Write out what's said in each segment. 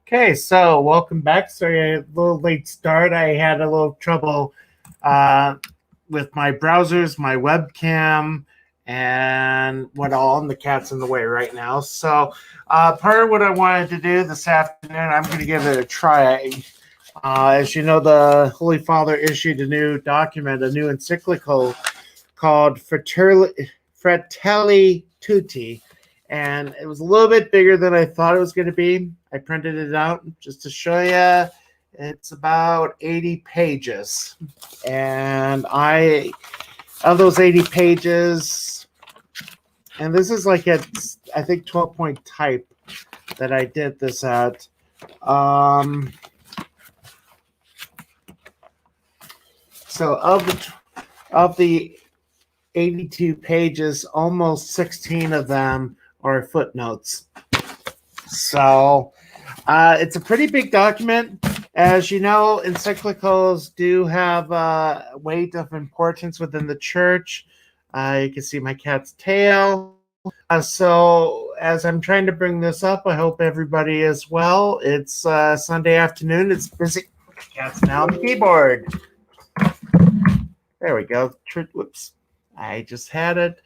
Okay, so welcome back. Sorry, a little late start. I had a little trouble uh, with my browsers, my webcam, and what all, and the cat's in the way right now. So part of what I wanted to do this afternoon, I'm going to give it a try. As you know, the Holy Father issued a new document, a new encyclical called Fratelli Tutti, and it was a little bit bigger than I thought it was going to be. I printed it out just to show you. It's about 80 pages, and of those 80 pages, and this is like I think 12-point type that I did this at. So of the 82 pages, almost 16 of them are footnotes. So it's a pretty big document. As you know, encyclicals do have weight of importance within the church. You can see my cat's tail. So as I'm trying to bring this up, I hope everybody is well. It's Sunday afternoon. It's busy. Cat's now on the keyboard. There we go. Whoops. I just had it.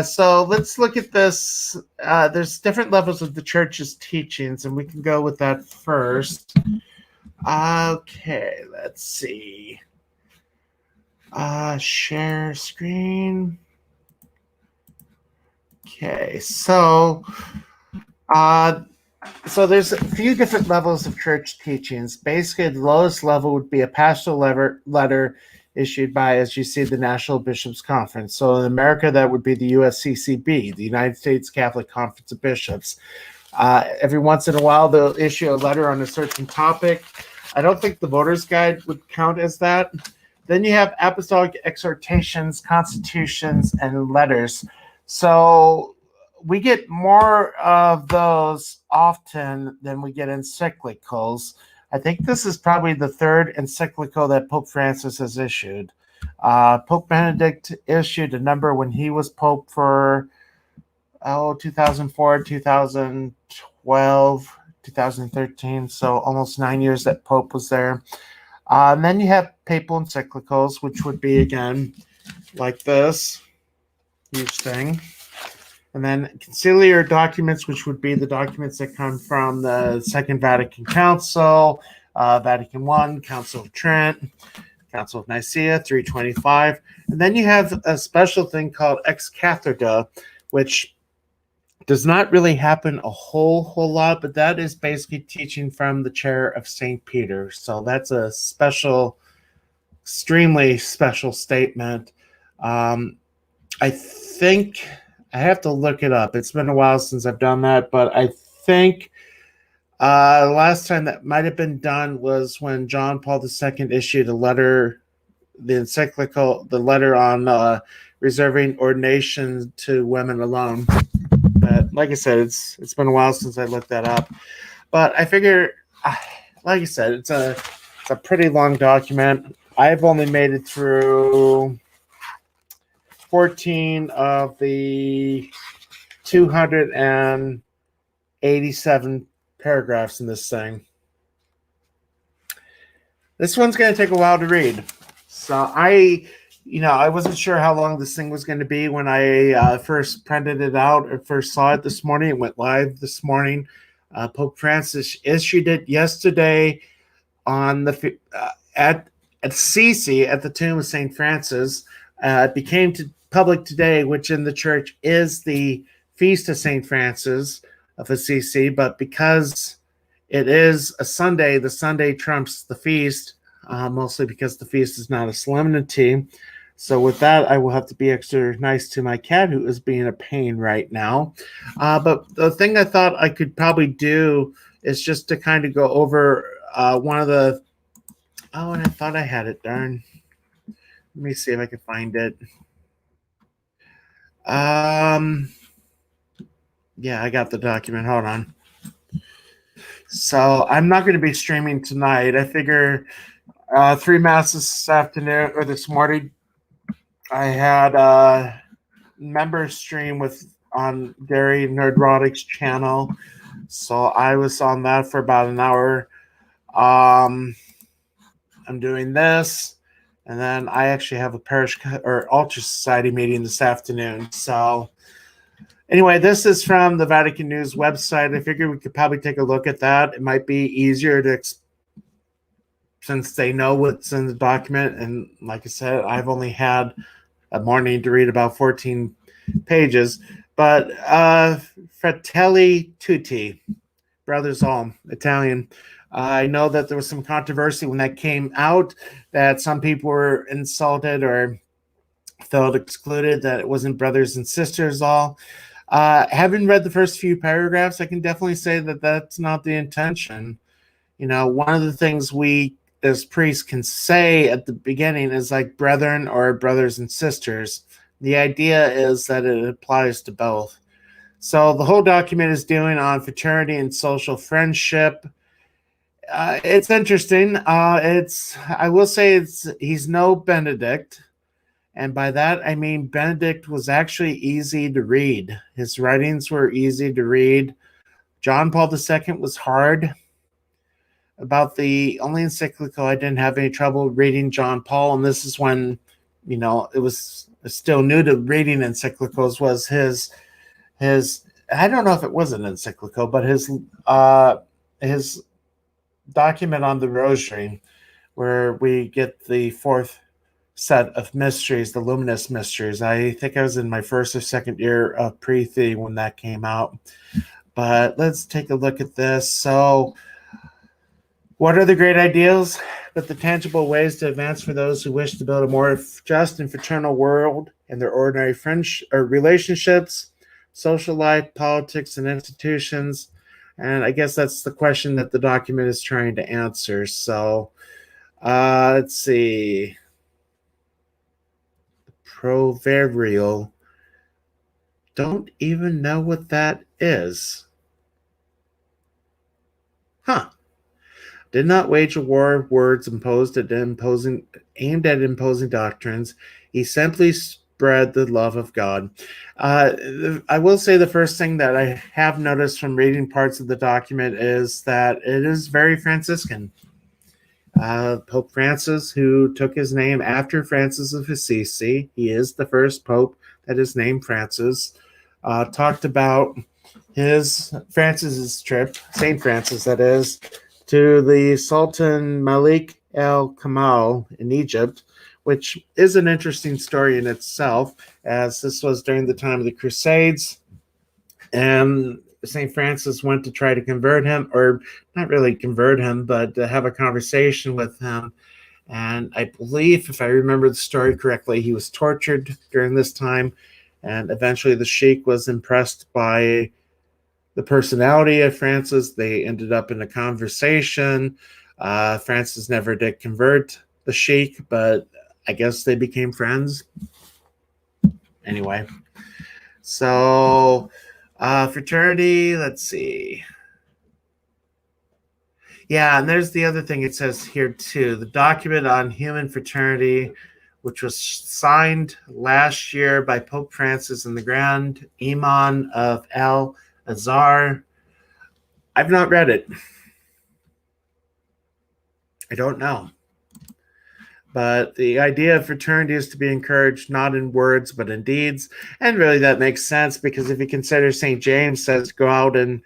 So let's look at this. There's different levels of the church's teachings, and we can go with that first. Okay, let's see. Share screen. Okay, so there's a few different levels of church teachings. Basically, the lowest level would be a pastoral letter issued by, as you see, the National Bishops' Conference. So in America, that would be the USCCB, the United States Catholic Conference of Bishops. Every once in a while, they'll issue a letter on a certain topic. I don't think the Voter's Guide would count as that. Then you have apostolic exhortations, constitutions, and letters. So we get more of those often than we get encyclicals. I think this is probably the third encyclical that Pope Francis has issued. Pope Benedict issued a number when he was Pope for 2004, 2012, 2013, so almost 9 years that Pope was there. And then you have papal encyclicals, which would be, again, like this, huge thing. And then conciliar documents, which would be the documents that come from the Second Vatican Council, Vatican I, Council of Trent, Council of Nicaea, 325. And then you have a special thing called ex cathedra, which does not really happen a whole lot, but that is basically teaching from the chair of St. Peter. So that's a special, extremely special statement. I think I have to look it up. It's been a while since I've done that, but I think the last time that might have been done was when John Paul II issued a letter, the encyclical, the letter on reserving ordination to women alone. But like I said, it's been a while since I looked that up. But I figure, like I said, it's a pretty long document. I've only made it through 14 of the 287 paragraphs in this thing. This one's going to take a while to read. So I wasn't sure how long this thing was going to be when I first printed it out or first saw it this morning. It went live this morning. Pope Francis issued it yesterday on the at Assisi at the tomb of St. Francis. It became public today, which in the church is the feast of St. Francis of Assisi, but because it is a Sunday, the Sunday trumps the feast, mostly because the feast is not a solemnity. So with that, I will have to be extra nice to my cat, who is being a pain right now. But the thing I thought I could probably do is just to kind of go over one of the... Oh, and I thought I had it, darn. Let me see if I can find it. Yeah, I got the document. Hold on. So I'm not going to be streaming tonight. I figure 3 masses this afternoon or this morning. I had a member stream on Gary Nerdrotic's channel. So I was on that for about an hour. Um, I'm doing this, and then I actually have a parish or altar society meeting this afternoon. So anyway, this is from the Vatican News website. I figured we could probably take a look at that. It might be easier to since they know what's in the document. And like I said, I've only had a morning to read about 14 pages. But Fratelli tutti, brothers all, Italian. I know that there was some controversy when that came out, that some people were insulted or felt excluded, that it wasn't brothers and sisters all. Having read the first few paragraphs, I can definitely say that that's not the intention. You know, one of the things we as priests can say at the beginning is like brethren or brothers and sisters. The idea is that it applies to both. So the whole document is dealing on fraternity and social friendship. It's interesting. I will say he's no Benedict, and by that I mean Benedict was actually easy to read. His writings were easy to read. John Paul II was hard. About the only encyclical I didn't have any trouble reading John Paul, and this is when, you know, it was still new to reading encyclicals, was his I don't know if it was an encyclical, but his document on the rosary, where we get the fourth set of mysteries, the luminous mysteries. I think I was in my first or second year of pre-the when that came out. But let's take a look at this. So what are the great ideals but the tangible ways to advance for those who wish to build a more just and fraternal world in their ordinary friendship or relationships, social life, politics, and institutions? And I guess that's the question that the document is trying to answer. So let's see. Proverbial. Don't even know what that is. Huh. Did not wage a war of words aimed at imposing doctrines. He simply spread the love of God. I will say the first thing that I have noticed from reading parts of the document is that it is very Franciscan. Pope Francis, who took his name after Francis of Assisi, he is the first pope that is named Francis, talked about Francis's trip, Saint Francis that is, to the Sultan Malik el Kamal in Egypt, which is an interesting story in itself, as this was during the time of the Crusades, and St. Francis went to try to convert him, or not really convert him, but to have a conversation with him. And I believe, if I remember the story correctly, he was tortured during this time, and eventually the sheikh was impressed by the personality of Francis. They ended up in a conversation. Francis never did convert the sheikh, but I guess they became friends. Anyway, so fraternity, let's see. Yeah, and there's the other thing it says here too. The document on human fraternity, which was signed last year by Pope Francis and the Grand Imam of Al Azhar. I've not read it. I don't know. But the idea of fraternity is to be encouraged not in words but in deeds. And really that makes sense, because if you consider St. James says go out and,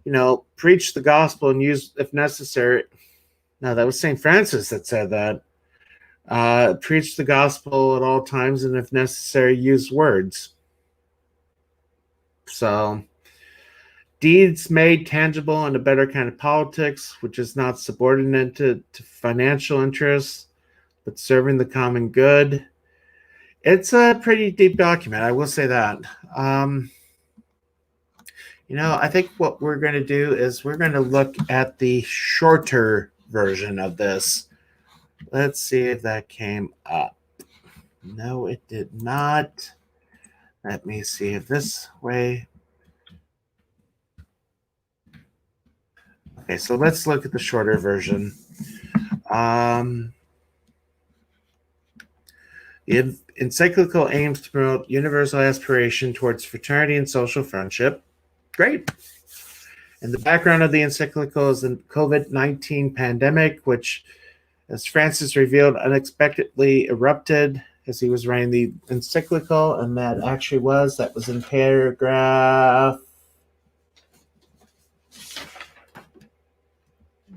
you know, preach the gospel and use, if necessary. No, that was St. Francis that said that. Preach the gospel at all times, and if necessary, use words. So, deeds made tangible and a better kind of politics, which is not subordinate to financial interests, but serving the common good. It's a pretty deep document, I will say that. You know, I think what we're going to do is we're going to look at the shorter version of this. Let's see if that came up. No, it did not. Let me see if this way. Okay, so let's look at the shorter version. The Encyclical aims to promote universal aspiration towards fraternity and social friendship. Great. And the background of the encyclical is the COVID-19 pandemic, which, as Francis revealed, unexpectedly erupted as he was writing the encyclical, and that was in paragraph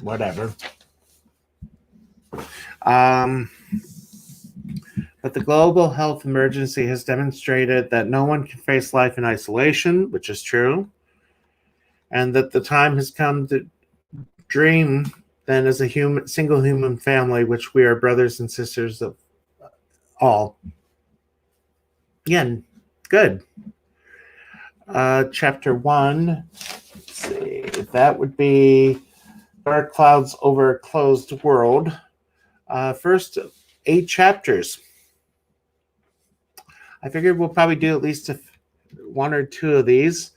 whatever. But the global health emergency has demonstrated that no one can face life in isolation, which is true, and that the time has come to dream then as a single human family, which we are brothers and sisters of all. Again, good. Chapter 1, let's see, that would be Dark Clouds Over a Closed World. First 8 chapters. I figured we'll probably do at least 1 or 2 of these.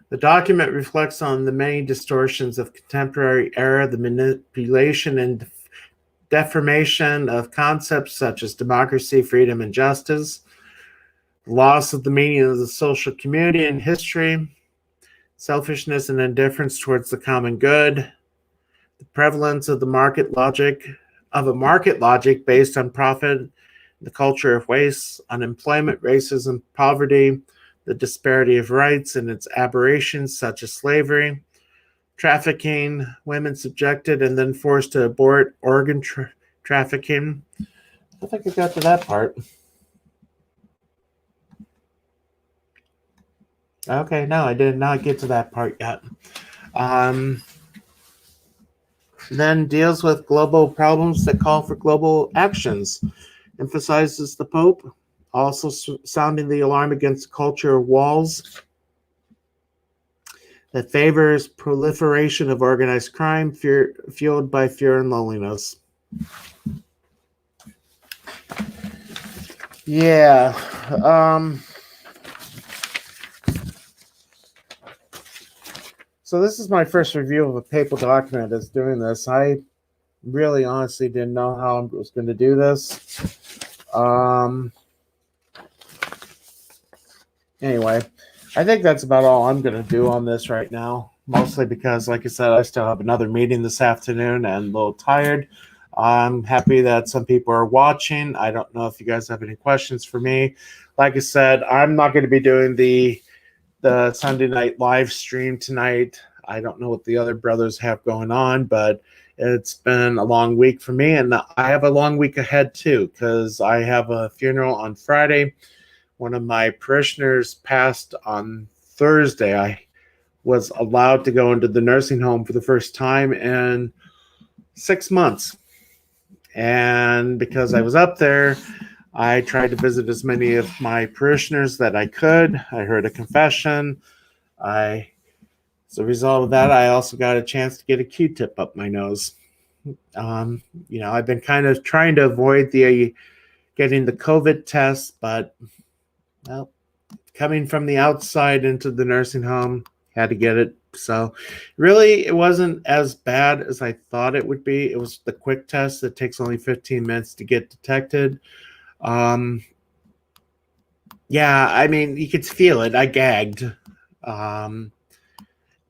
The document reflects on the many distortions of contemporary era, the manipulation and deformation of concepts such as democracy, freedom, and justice, the loss of the meaning of the social community and history, selfishness and indifference towards the common good, the prevalence of a market logic based on profit, the culture of waste, unemployment, racism, poverty, the disparity of rights and its aberrations such as slavery, trafficking, women subjected and then forced to abort, organ trafficking. I think I got to that part. Okay, no, I did not get to that part yet. Then deals with global problems that call for global actions, emphasizes the Pope, also sounding the alarm against a culture of walls that favors proliferation of organized crime fueled by fear and loneliness. Yeah. So this is my first review of a papal document that's doing this. I really honestly didn't know how I was going to do this. Anyway, I think that's about all I'm going to do on this right now, mostly because, like I said, I still have another meeting this afternoon and a little tired. I'm happy that some people are watching. I don't know if you guys have any questions for me. Like I said, I'm not going to be doing the Sunday night live stream tonight. I don't know what the other brothers have going on, but it's been a long week for me, and I have a long week ahead too, because I have a funeral on Friday. One of my parishioners passed on Thursday. I was allowed to go into the nursing home for the first time in 6 months. And because I was up there, I tried to visit as many of my parishioners that I could. I heard a confession. As a result of that, I also got a chance to get a Q-tip up my nose. I've been kind of trying to avoid getting the COVID test, but well, coming from the outside into the nursing home, had to get it. So really, it wasn't as bad as I thought it would be. It was the quick test that takes only 15 minutes to get detected. Yeah, I mean, you could feel it. I gagged.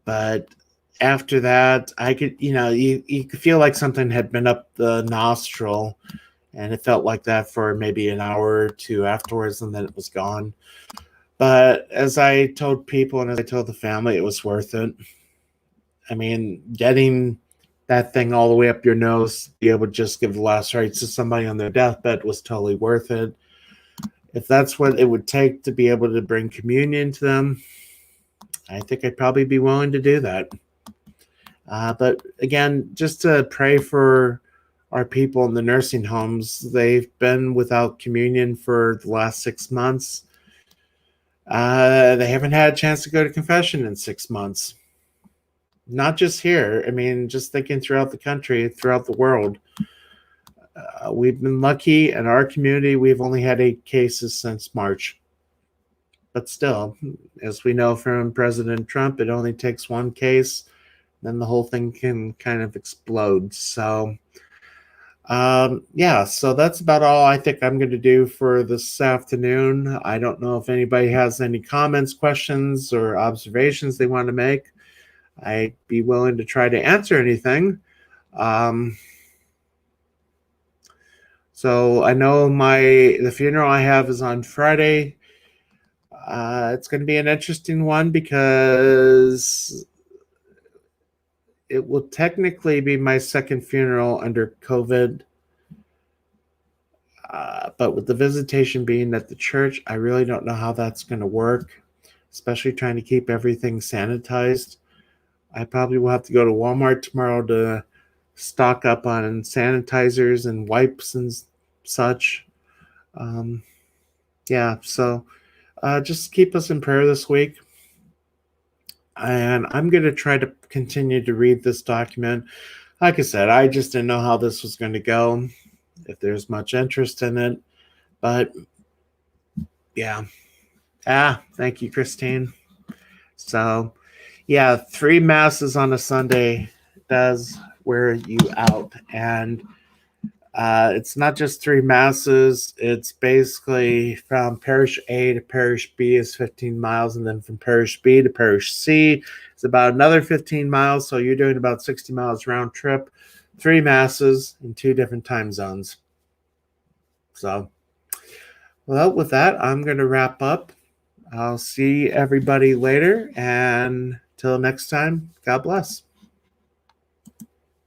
But after that, I could, you could feel like something had been up the nostril, and it felt like that for maybe an hour or 2 afterwards, and then it was gone. But as I told people and as I told the family, it was worth it. I mean, getting that thing all the way up your nose, be able to just give the last rites to somebody on their deathbed was totally worth it. If that's what it would take to be able to bring communion to them, I think I'd probably be willing to do that. But again, just to pray for our people in the nursing homes. They've been without communion for the last 6 months. They haven't had a chance to go to confession in 6 months. Not just here. I mean, just thinking throughout the country, throughout the world. We've been lucky in our community. We've only had 8 cases since March. But still, as we know from President Trump, it only takes 1 case, then the whole thing can kind of explode. So Yeah, so that's about all I think I'm going to do for this afternoon. I don't know if anybody has any comments, questions, or observations they want to make. I'd be willing to try to answer anything. Um, so I know the funeral I have is on Friday. It's going to be an interesting one because it will technically be my second funeral under COVID. But with the visitation being at the church, I really don't know how that's going to work, especially trying to keep everything sanitized. I probably will have to go to Walmart tomorrow to stock up on sanitizers and wipes and such. Um, yeah, so just keep us in prayer this week. And I'm going to try to continue to read this document. Like I said, I just didn't know how this was going to go, if there's much interest in it. But yeah. Thank you, Christine. So, yeah, 3 masses on a Sunday does wear you out. And it's not just 3 masses, it's basically from parish A to parish B is 15 miles. And then from parish B to parish C is about another 15 miles. So you're doing about 60 miles round trip, 3 masses in 2 different time zones. So, well, with that, I'm going to wrap up. I'll see everybody later, and till next time, God bless.